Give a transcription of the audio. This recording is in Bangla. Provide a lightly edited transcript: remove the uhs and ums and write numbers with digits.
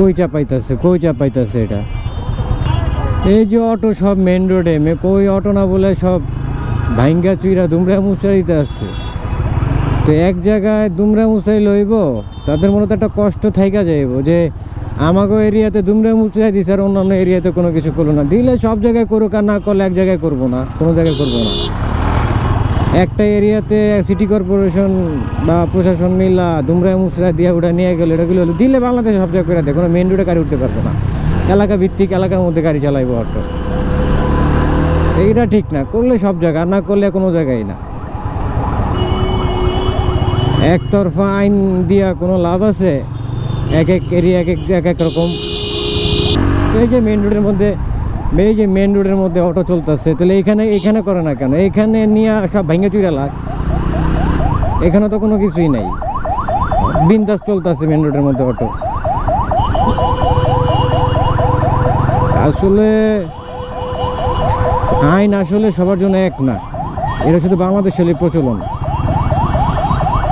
কই চাপাইতেছে এটা। এই যে অটো সব মেন রোডে কই অটো না বলে সব ভাঙ্গা চুইরা দুমরা মুচড়া দিতে আসছে। তো এক জায়গায় দুমরা মুচাই লইব, তাদের মনে তো একটা কষ্ট থাইকা যাইব যে আমাগো এরিয়াতে দুমরা মুচড়াই দিছে আর অন্যান্য এরিয়াতে কোনো কিছু করলো না। দিলে সব জায়গায় করুক, আর না করলে এক জায়গায় করবো না, কোনো জায়গায় করবো না। একটা এরিয়াতে সিটি কর্পোরেশন বা প্রশাসন মিলা দুমরা মুচড়া দিয়ে ওটা নিয়ে গেলো, এটাগুলো হলো দিলে বাংলাদেশে সব জায়গায় করে দেয়, কোনো মেন রোডে গাড়ি উঠতে পারবে না। এলাকা ভিত্তিক এলাকার মধ্যে গাড়ি চালাইবো অটো, এইটা ঠিক না। করলে সব জায়গা, না করলে কোনো জায়গায় না। একতরফা আইন দিয়া কোনো লাভ আছে? এক এক এরিয়া এক এক রকম। এই যে মেন রোডের মধ্যে অটো চলতেছে, তাহলে এখানে করে না কেন? এখানে নিয়ে সব ভেঙে চুরে লাগ, এখানে তো কোনো কিছুই নাই, বিন্দাস চলতেছে মেন রোডের মধ্যে অটো। আসলে আইন আসলে সবার জন্য এক না, এটা শুধু বাংলাদেশের প্রচলন।